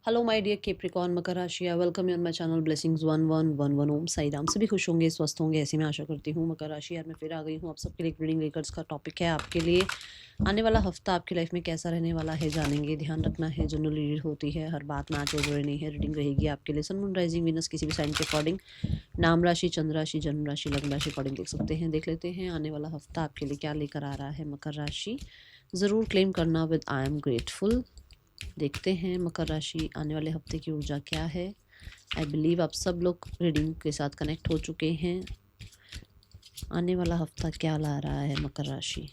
Hello my dear Capricorn मकर राशि, welcome on my channel blessings 1111 ओम साई राम। सभी खुश होंगे, स्वस्थ होंगे, ऐसी मैं आशा करती हूँ। मकर राशि यार मैं फिर आ गई हूँ आप सबके लिए। रीडिंग लेकर का टॉपिक है आपके लिए आने वाला हफ्ता आपकी लाइफ में कैसा रहने वाला है जानेंगे। ध्यान रखना है, जनरल रीड होती है, हर बात मैच हो जरूरी नहीं है। रीडिंग रहेगी आपके लिए सन मून राइजिंग वीनस किसी भी साइन के अकॉर्डिंग, नाम राशि, चंद्र राशि, जन्म राशि, लग्न राशि अकॉर्डिंग देख सकते हैं। देख लेते हैं आने वाला हफ्ता आपके लिए क्या लेकर आ रहा है। मकर राशि ज़रूर क्लेम करना विद आई एम ग्रेटफुल। देखते हैं मकर राशि आने वाले हफ्ते की ऊर्जा क्या है। आई बिलीव आप सब लोग रीडिंग के साथ कनेक्ट हो चुके हैं। आने वाला हफ्ता क्या ला रहा है मकर राशि।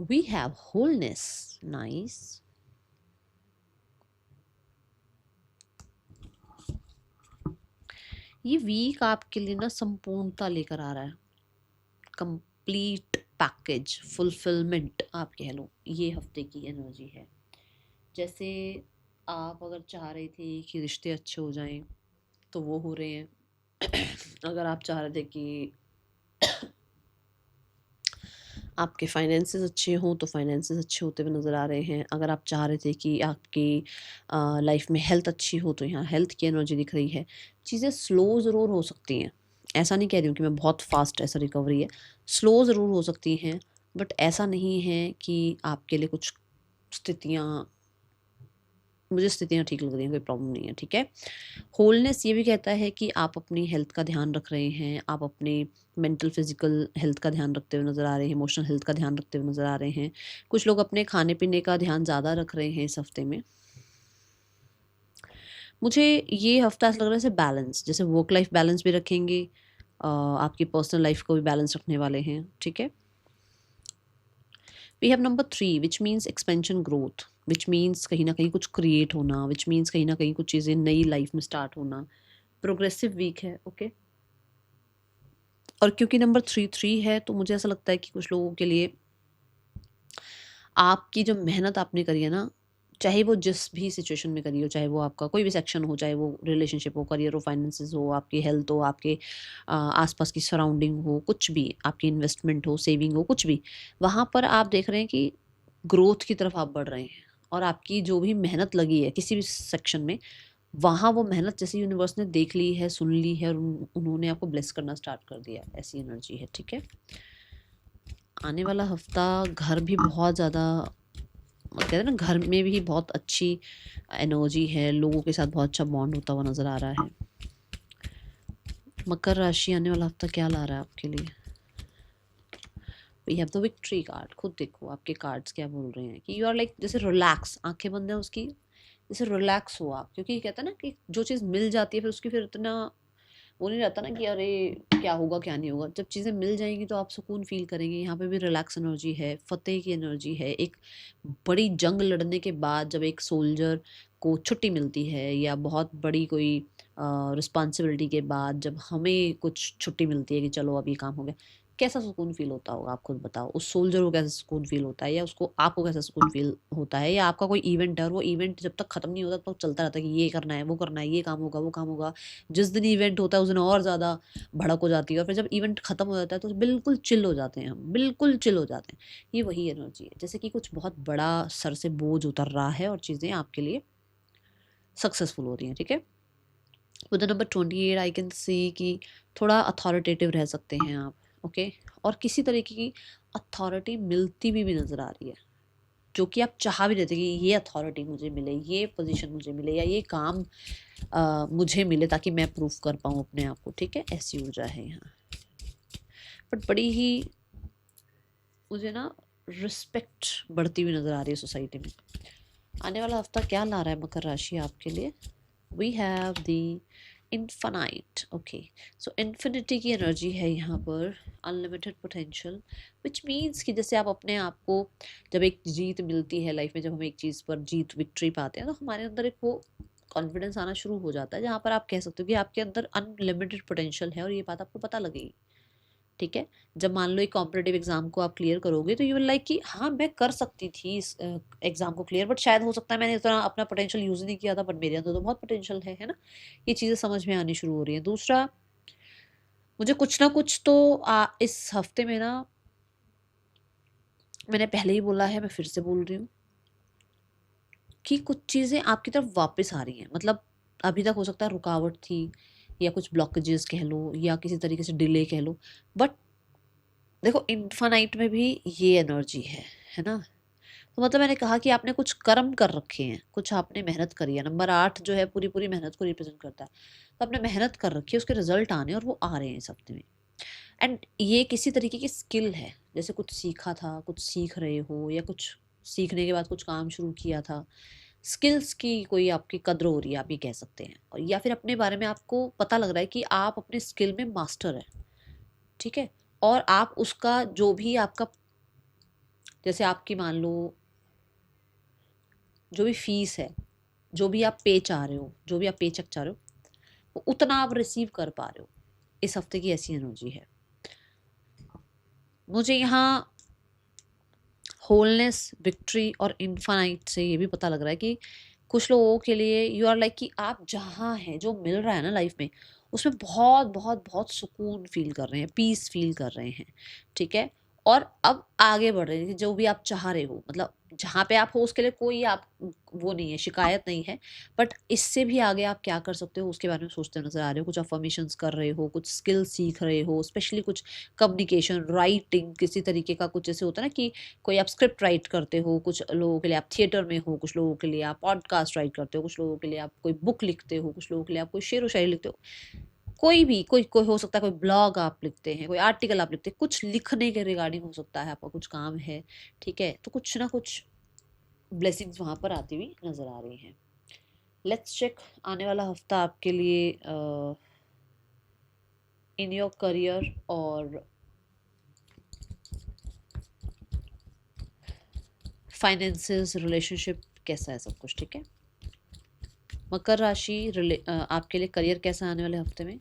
We have wholeness, nice. ये वीक आपके लिए ना संपूर्णता लेकर आ रहा है, कंप्लीट पैकेज, फुलफिलमेंट आप कह लो, ये हफ्ते की एनर्जी है। जैसे आप अगर चाह रहे थे कि रिश्ते अच्छे हो जाएं तो वो हो रहे हैं। अगर आप चाह रहे थे कि आपके फाइनेंसेस अच्छे हों तो फाइनेंसेस अच्छे होते हुए नज़र आ रहे हैं। अगर आप चाह रहे थे कि आपकी लाइफ में हेल्थ अच्छी हो तो यहाँ हेल्थ की एनर्जी दिख रही है। चीज़ें स्लो ज़रूर हो सकती हैं, ऐसा नहीं कह रही हूँ कि मैं बहुत फास्ट ऐसा रिकवरी है, स्लो ज़रूर हो सकती हैं, बट ऐसा नहीं है कि आपके लिए कुछ स्थितियाँ, मुझे स्थितियाँ ठीक लग रही हैं, कोई प्रॉब्लम नहीं है, ठीक है। होलनेस ये भी कहता है कि आप अपनी हेल्थ का ध्यान रख रहे हैं, आप अपने मेंटल फिजिकल हेल्थ का ध्यान रखते हुए नज़र आ रहे हैं, इमोशनल हेल्थ का ध्यान रखते हुए नज़र आ रहे हैं। कुछ लोग अपने खाने पीने का ध्यान ज़्यादा रख रहे हैं इस हफ्ते में। मुझे ये हफ्ता ऐसा लग रहा है जैसे बैलेंस, जैसे वर्क लाइफ बैलेंस भी रखेंगे, आपकी पर्सनल लाइफ को भी बैलेंस रखने वाले हैं, ठीक है। We have number 3 which means expansion growth, which means कहीं ना कहीं कुछ क्रिएट होना, विच मीन्स कहीं ना कहीं कुछ चीज़ें नई लाइफ में स्टार्ट होना। प्रोग्रेसिव वीक है, ओके। और क्योंकि नंबर 3 है तो मुझे ऐसा लगता है कि कुछ लोगों के लिए आपकी जो मेहनत आपने करी है ना, चाहे वो जिस भी सिचुएशन में करी हो, चाहे वो आपका कोई भी सेक्शन हो, चाहे वो रिलेशनशिप हो, करियर हो, फाइनेंसेस हो, आपकी हेल्थ हो, आपके आसपास की सराउंडिंग हो, कुछ भी, आपकी इन्वेस्टमेंट हो, सेविंग हो, कुछ भी, वहाँ पर आप देख रहे हैं कि ग्रोथ की तरफ आप बढ़ रहे हैं। और आपकी जो भी मेहनत लगी है किसी भी सेक्शन में, वहाँ वो मेहनत जैसे यूनिवर्स ने देख ली है, सुन ली है और उन्होंने आपको ब्लेस करना स्टार्ट कर दिया, ऐसी एनर्जी है, ठीक है। आने वाला हफ्ता घर भी बहुत ज़्यादा, कहते हैं ना, घर में भी बहुत अच्छी एनर्जी है, लोगों के साथ बहुत अच्छा बॉन्ड होता हुआ नज़र आ रहा है। मकर राशि आने वाला हफ्ता क्या ला रहा है आपके लिए। We have the victory card. खुद देखो आपके कार्ड्स क्या बोल रहे हैं कि यू आर लाइक, जैसे रिलैक्स, आंखें बंद है उसकी, जैसे रिलैक्स हो आप, क्योंकि कहता है ना कि जो चीज़ मिल जाती है फिर उसकी फिर इतना वो नहीं रहता ना कि अरे क्या होगा क्या नहीं होगा। जब चीज़ें मिल जाएंगी तो आप सुकून फील करेंगे। यहाँ पे भी रिलैक्स एनर्जी है, फतेह की एनर्जी है। एक बड़ी जंग लड़ने के बाद जब एक सोल्जर को छुट्टी मिलती है, या बहुत बड़ी कोई रिस्पॉन्सिबिलिटी के बाद जब हमें कुछ छुट्टी मिलती है कि चलो अब ये काम हो गया, कैसा सुकून फील होता होगा आप खुद बताओ। उस सोल्जर को कैसा सुकून फील होता है, या उसको आपको कैसा सुकून फील होता है। या आपका कोई इवेंट है और वो इवेंट जब तक खत्म नहीं होता तब तक चलता रहता है कि ये करना है, वो करना है, ये काम होगा, वो काम होगा। जिस दिन इवेंट होता है उस दिन और ज़्यादा भड़क हो जाती है, और फिर जब इवेंट खत्म हो जाता है तो बिल्कुल चिल हो जाते हैं हम, बिल्कुल चिल हो जाते हैं। ये वही एनर्जी है, जैसे कि कुछ बहुत बड़ा सर से बोझ उतर रहा है और चीज़ें आपके लिए सक्सेसफुल हो रही हैं, ठीक है। With number 28 I can see कि थोड़ा अथॉरिटेटिव रह सकते हैं आप, ओके। और किसी तरीके की अथॉरिटी मिलती भी नज़र आ रही है, जो कि आप चाह भी रहे थे कि ये अथॉरिटी मुझे मिले, ये पोजीशन मुझे मिले, या ये काम मुझे मिले ताकि मैं प्रूफ कर पाऊँ अपने आप को, ठीक है। ऐसी ऊर्जा है यहाँ। बट बड़ी ही मुझे ना रिस्पेक्ट बढ़ती हुई नज़र आ रही है सोसाइटी में। आने वाला हफ्ता क्या ला रहा है मकर राशि आपके लिए। We have the infinite, okay. So infinity की एनर्जी है यहाँ पर, अनलिमिटेड पोटेंशियल, विच मीन्स कि जैसे आप अपने आप को, जब एक जीत मिलती है लाइफ में, जब हम एक चीज़ पर जीत, विक्ट्री पाते हैं, तो हमारे अंदर एक वो कॉन्फिडेंस आना शुरू हो जाता है, जहाँ पर आप कह सकते हो कि आपके अंदर अनलिमिटेड पोटेंशियल है, और ये बात आपको पता लगेगी, ठीक है। जब मान लो एक कॉम्पिटेटिव एग्जाम को आप क्लियर करोगे तो यू विल लाइक कि हाँ मैं कर सकती थी इस एग्जाम को क्लियर, बट शायद हो सकता है मैंने इतना अपना पोटेंशियल यूज नहीं किया था, बट मेरे अंदर तो बहुत पोटेंशियल है ना। ये चीज़ें समझ में आनी शुरू हो रही है। दूसरा, मुझे कुछ ना कुछ तो इस हफ्ते में ना मैंने पहले ही बोला है, मैं फिर से बोल रही हूँ कि कुछ चीज़ें आपकी तरफ वापस आ रही हैं। मतलब अभी तक हो सकता है रुकावट थी या कुछ ब्लॉकेजेस कह लो या किसी तरीके से डिले कह लो, बट देखो इन्फानाइट में भी ये एनर्जी है ना। तो मतलब मैंने कहा कि आपने कुछ कर्म कर रखे हैं, कुछ आपने मेहनत करी है। नंबर 8 जो है पूरी पूरी मेहनत को रिप्रेजेंट करता है। तो आपने मेहनत कर रखी है, उसके रिजल्ट आने और वो आ रहे हैं इस हफ्ते में। एंड ये किसी तरीके की स्किल है, जैसे कुछ सीखा था, कुछ सीख रहे हो या कुछ सीखने के बाद कुछ काम शुरू किया था। स्किल्स की कोई आपकी कद्र हो रही है, आप ये कह सकते हैं। और या फिर अपने बारे में आपको पता लग रहा है कि आप अपने स्किल में मास्टर है, ठीक है। और आप उसका जो भी आपका, जैसे आपकी मान लो जो भी फीस है, जो भी आप पे चाह रहे हो, जो भी आप पे चेक चाह रहे हो, वो उतना आप रिसीव कर पा रहे हो। इस हफ्ते की ऐसी एनर्जी है। मुझे यहाँ होलनेस, विक्ट्री और इन्फानाइट से ये भी पता लग रहा है कि कुछ लोगों के लिए यू आर लाइक कि आप जहाँ हैं, जो मिल रहा है ना लाइफ में, उसमें बहुत बहुत बहुत सुकून फील कर रहे हैं, पीस फील कर रहे हैं, ठीक है। और अब आगे बढ़ रहे हैं, जो भी आप चाह रहे हो, मतलब जहाँ पे आप हो उसके लिए कोई आप वो नहीं है, शिकायत नहीं है। बट इससे भी आगे आप क्या कर सकते हो उसके बारे में सोचते नजर आ रहे हो। कुछ अफर्मेशंस कर रहे हो, कुछ स्किल सीख रहे हो, स्पेशली कुछ कम्युनिकेशन, राइटिंग, किसी तरीके का कुछ जैसे होता है ना कि कोई आप स्क्रिप्ट राइट करते हो, कुछ लोगों के लिए आप थिएटर में हो, कुछ लोगों के लिए आप पॉडकास्ट राइट करते हो, कुछ लोगों के लिए आप कोई बुक लिखते हो, कुछ लोगों के लिए आप कोई शेर व शायरी लिखते हो। कोई भी कोई कोई हो सकता है, कोई ब्लॉग आप लिखते हैं, कोई आर्टिकल आप लिखते हैं, कुछ लिखने के रिगार्डिंग हो सकता है आपका कुछ काम है, ठीक है। तो कुछ ना कुछ ब्लेसिंग्स वहां पर आती हुई नजर आ रही हैं। लेट्स चेक आने वाला हफ्ता आपके लिए इन योर करियर और फाइनेंसेस, रिलेशनशिप कैसा है, सब कुछ ठीक है। मकर राशि, आपके लिए करियर कैसा आने वाले हफ्ते में।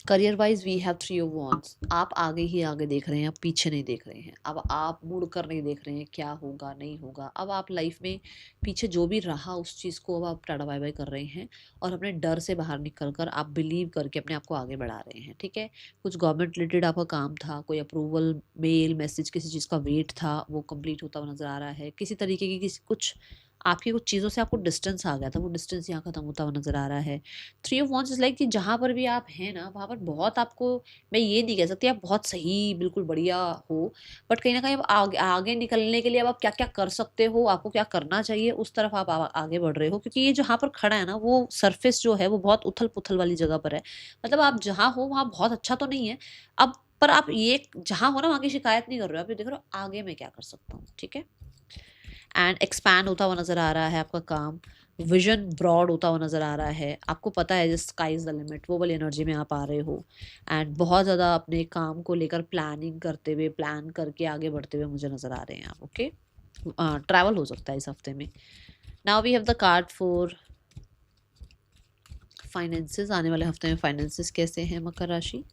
Career wise we have 3 of wands. आप आगे ही आगे देख रहे हैं, आप पीछे नहीं देख रहे हैं। अब आप मुड़ कर नहीं देख रहे हैं क्या होगा नहीं होगा। अब आप लाइफ में पीछे जो भी रहा उस चीज़ को अब आप टाटा बाय बाय कर रहे हैं और अपने डर से बाहर निकल कर आप बिलीव करके अपने आप को आगे बढ़ा रहे हैं, ठीक है। कुछ गवर्नमेंट रिलेटेड आपका काम था, कोई अप्रूवल मेल मैसेज किसी चीज़ का वेट था, वो कंप्लीट होता हुआ नजर आ रहा है। किसी तरीके की किसी कुछ आपकी कुछ चीज़ों से आपको डिस्टेंस आ गया था, वो डिस्टेंस यहाँ खत्म होता हुआ नजर आ रहा है। 3 ऑफ वांड्स इज लाइक कि जहाँ पर भी आप हैं ना वहाँ पर बहुत आपको, मैं ये नहीं कह सकती आप बहुत सही बिल्कुल बढ़िया हो, बट कहीं ना कहीं अब आगे निकलने के लिए अब आप क्या क्या कर सकते हो, आपको क्या करना चाहिए, उस तरफ आप आगे बढ़ रहे हो। क्योंकि ये जहाँ पर खड़ा है ना वो सरफेस जो है वो बहुत उथल पुथल वाली जगह पर है। मतलब आप जहाँ हो वहाँ बहुत अच्छा तो नहीं है अब, पर आप ये जहाँ हो ना वहाँ की शिकायत नहीं कर रहे हो, आप ये देख रहे हो आगे मैं क्या कर सकता हूँ, ठीक है। एंड एक्सपैंड होता हुआ नज़र आ रहा है आपका काम। विजन ब्रॉड होता हुआ नज़र आ रहा है। आपको पता है just sky is the limit, वो वाली एनर्जी में आप आ रहे हो। एंड बहुत ज़्यादा अपने काम को लेकर प्लानिंग करते हुए, प्लान करके आगे बढ़ते हुए मुझे नज़र आ रहे हैं आप, ओके। ट्रैवल हो सकता है इस हफ्ते में। Now we have the card for finances. आने वाले हफ्ते में फाइनेंसेस कैसे हैं मकर राशि।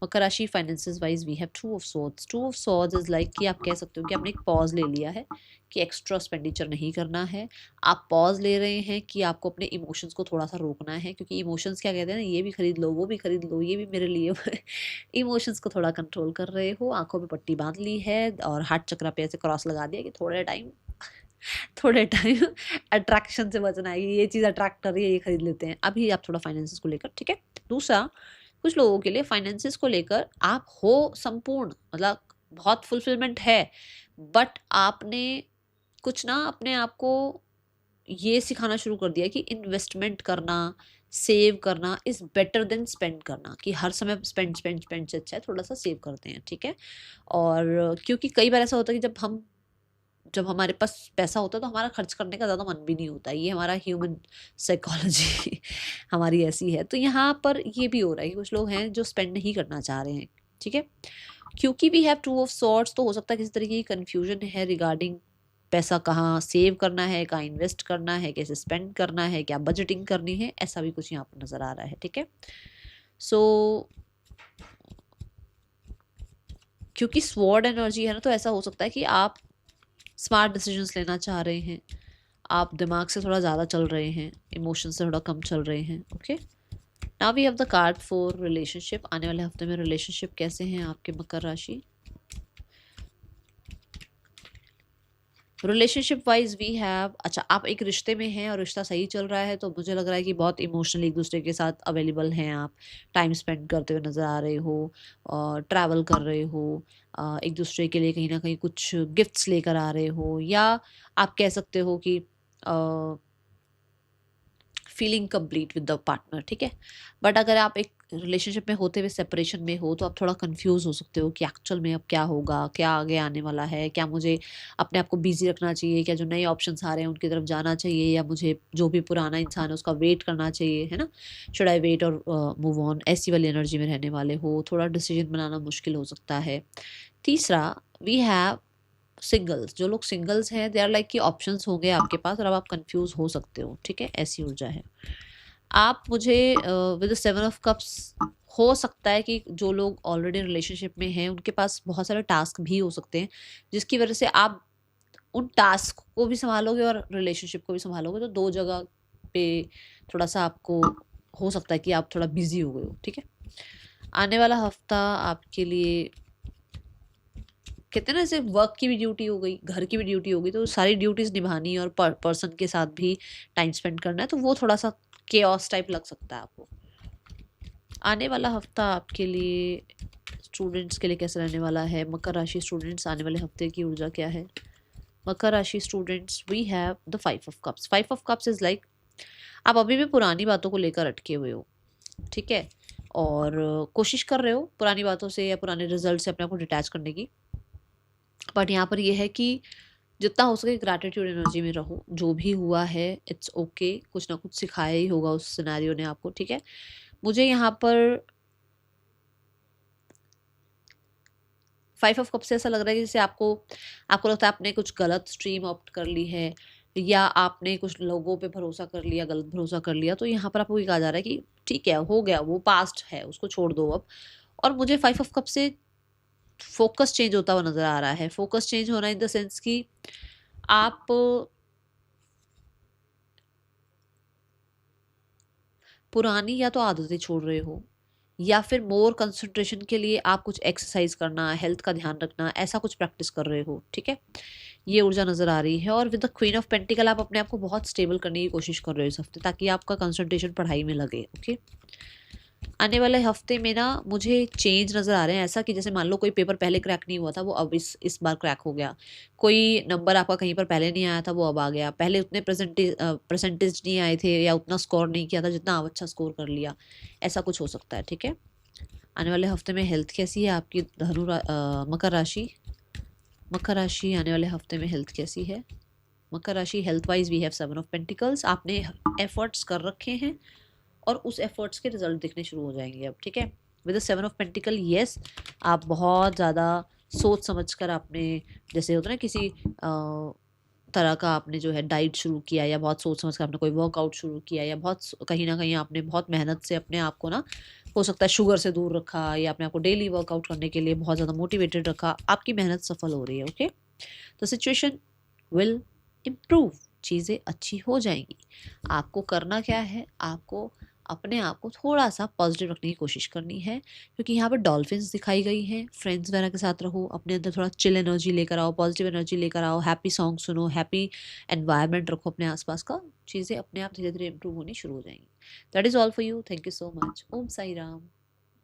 मकर राशि finances wise we have 2 of swords. 2 of swords is like कि आप कह सकते हो कि आपने एक पॉज ले लिया है कि एक्स्ट्रा एक्सपेंडिचर नहीं करना है। आप पॉज ले रहे हैं कि आपको अपने इमोशंस को थोड़ा सा रोकना है, क्योंकि इमोशंस क्या कहते हैं ना, ये भी खरीद लो, वो भी खरीद लो, ये भी मेरे लिए इमोशंस को थोड़ा कंट्रोल कर रहे हो। आंखों पे पट्टी बांध ली है और हार्ट चक्र पे ऐसे क्रॉस लगा दिया कि थोड़े टाइम अट्रैक्शन से बचना है, ये चीज़ अट्रैक्ट कर रही है, ये खरीद लेते हैं। अभी आप थोड़ा फाइनेंसेस को लेकर, ठीक है। दूसरा, कुछ लोगों के लिए फाइनेंसेस को लेकर आप हो संपूर्ण, मतलब बहुत फुलफिलमेंट है, बट आपने कुछ ना अपने आप को ये सिखाना शुरू कर दिया कि इन्वेस्टमेंट करना, सेव करना इज बेटर देन स्पेंड करना, कि हर समय स्पेंड स्पेंड स्पेंड से अच्छा है थोड़ा सा सेव करते हैं, ठीक है। और क्योंकि कई बार ऐसा होता है कि जब हमारे पास पैसा होता है तो हमारा खर्च करने का ज़्यादा मन भी नहीं होता। ये हमारा ह्यूमन साइकोलॉजी हमारी ऐसी है। तो यहाँ पर ये भी हो रहा है कि कुछ लोग हैं जो स्पेंड नहीं करना चाह रहे हैं, ठीक है। क्योंकि वी हैव 2 ऑफ सॉर्ड्स, तो हो सकता है किसी तरीके की कन्फ्यूजन है रिगार्डिंग पैसा कहाँ सेव करना है, कहाँ इन्वेस्ट करना है, कैसे स्पेंड करना है, क्या बजटिंग करनी है, ऐसा भी कुछ यहाँ पर नज़र आ रहा है, ठीक है। सो क्योंकि स्वॉर्ड एनर्जी है ना, तो ऐसा हो सकता है कि आप स्मार्ट डिसीजंस लेना चाह रहे हैं, आप दिमाग से थोड़ा ज़्यादा चल रहे हैं, इमोशन से थोड़ा कम चल रहे हैं। Okay, now we have the card for relationship. आने वाले हफ्ते में रिलेशनशिप कैसे हैं आपके मकर राशि? रिलेशनशिप वाइज वी हैव, अच्छा आप एक रिश्ते में हैं और रिश्ता सही चल रहा है, तो मुझे लग रहा है कि बहुत इमोशनली एक दूसरे के साथ अवेलेबल हैं आप, टाइम स्पेंड करते हुए नज़र आ रहे हो, और ट्रैवल कर रहे हो, एक दूसरे के लिए कहीं ना कहीं कुछ गिफ्ट्स लेकर आ रहे हो, या आप कह सकते हो कि feeling complete with the partner. ठीक है, बट अगर आप एक रिलेशनशिप में होते हुए सेपरेशन में हो तो आप थोड़ा कंफ्यूज हो सकते हो कि एक्चुअल में अब क्या होगा, क्या आगे आने वाला है, क्या मुझे अपने आप को बिजी रखना चाहिए, क्या जो नए ऑप्शंस आ रहे हैं उनकी तरफ जाना चाहिए, या मुझे जो भी पुराना इंसान है उसका वेट करना चाहिए, है ना, शुड आई वेट और मूव ऑन, ऐसी वाली एनर्जी में रहने वाले हो, थोड़ा डिसीजन बनाना मुश्किल हो सकता है। तीसरा, वी हैव सिंगल्स। जो लोग सिंगल्स हैं दे आर लाइक कि ऑप्शंस होंगे आपके पास और अब आप कंफ्यूज हो सकते हो। ठीक है, ऐसी ऊर्जा है। आप मुझे विद द 7 ऑफ कप्स, हो सकता है कि जो लोग ऑलरेडी रिलेशनशिप में हैं उनके पास बहुत सारे टास्क भी हो सकते हैं, जिसकी वजह से आप उन टास्क को भी संभालोगे और रिलेशनशिप को भी संभालोगे, तो दो जगह पे थोड़ा सा आपको हो सकता है कि आप थोड़ा बिजी हो गए हो। ठीक है, आने वाला हफ्ता आपके लिए कहते हैं ना, जैसे वर्क की भी ड्यूटी हो गई, घर की भी ड्यूटी हो गई, तो सारी ड्यूटीज निभानी है और पर्सन के साथ भी टाइम स्पेंड करना है, तो वो थोड़ा सा केओस टाइप लग सकता है आपको। आने वाला हफ्ता आपके लिए स्टूडेंट्स के लिए कैसे रहने वाला है? मकर राशि स्टूडेंट्स, आने वाले हफ्ते की ऊर्जा क्या है? मकर राशि students, we have the 5 of cups. 5 of cups is like आप अभी भी पुरानी बातों को लेकर अटके हुए हो। ठीक है, और कोशिश कर रहे हो पुरानी बातों से या पुराने रिजल्ट से अपने आप को डिटैच करने की, बट यहाँ पर यह है कि जितना हो सके ग्रैटिट्यूड एनर्जी में रहो। जो भी हुआ है इट्स ओके, कुछ ना कुछ सिखाया ही होगा उस सिनेरियो ने आपको। ठीक है, मुझे यहाँ पर 5 ऑफ कप से ऐसा लग रहा है कि जैसे आपको आपको लगता है आपने कुछ गलत स्ट्रीम ऑप्ट कर ली है, या आपने कुछ लोगों पे भरोसा कर लिया, गलत भरोसा कर लिया, तो यहाँ पर आपको ये कहा जा रहा है कि ठीक है, हो गया, वो पास्ट है, उसको छोड़ दो अब। और मुझे 5 ऑफ कप से फोकस चेंज होता हुआ नजर आ रहा है। फोकस चेंज होना इन द सेंस कि आप पुरानी या तो आदतें छोड़ रहे हो, या फिर मोर कंसंट्रेशन के लिए आप कुछ एक्सरसाइज करना, हेल्थ का ध्यान रखना, ऐसा कुछ प्रैक्टिस कर रहे हो। ठीक है, ये ऊर्जा नजर आ रही है। और with the queen of pentacle आप अपने आप को बहुत स्टेबल करने की कोशिश कर रहे हो इस हफ्ते, ताकि आपका कंसंट्रेशन पढ़ाई में लगे। ओके, आने वाले हफ्ते में ना मुझे चेंज नज़र आ रहे हैं, ऐसा कि जैसे मान लो कोई पेपर पहले क्रैक नहीं हुआ था, वो अब इस बार क्रैक हो गया। कोई नंबर आपका कहीं पर पहले नहीं आया था, वो अब आ गया। पहले उतने परसेंटेज नहीं आए थे, या उतना स्कोर नहीं किया था जितना आप अच्छा स्कोर कर लिया, ऐसा कुछ हो सकता है। ठीक है, आने वाले हफ्ते में हेल्थ कैसी है आपकी मकर राशि? मकर राशि, आने वाले हफ्ते में हेल्थ कैसी है? मकर राशि health wise we have 7 of pentacles. आपने एफर्ट्स कर रखे हैं और उस एफर्ट्स के रिजल्ट दिखने शुरू हो जाएंगे अब। ठीक है, with the 7 of pentacle, yes, आप बहुत ज़्यादा सोच समझ कर आपने, जैसे होता है ना किसी तरह का आपने जो है डाइट शुरू किया, या बहुत सोच समझ कर आपने कोई वर्कआउट शुरू किया, या बहुत कहीं ना कहीं आपने बहुत मेहनत से अपने आप को ना, हो सकता है शुगर से दूर रखा, या अपने आप को डेली वर्कआउट करने के लिए बहुत ज़्यादा मोटिवेटेड रखा, आपकी मेहनत सफल हो रही है। Okay, the situation will improve, चीज़ें अच्छी हो जाएंगी। आपको करना क्या है, आपको अपने आप को थोड़ा सा पॉजिटिव रखने की कोशिश करनी है, क्योंकि यहाँ पर डॉल्फिन्स दिखाई गई हैं। फ्रेंड्स वगैरह के साथ रहो, अपने अंदर थोड़ा चिल एनर्जी लेकर आओ, पॉजिटिव एनर्जी लेकर आओ, हैप्पी सॉन्ग सुनो, हैप्पी एनवायरनमेंट रखो अपने आसपास का, चीज़ें अपने आप धीरे धीरे इंप्रूव होनी शुरू हो जाएंगी। That is all for you, thank you so much. Om Sai Ram.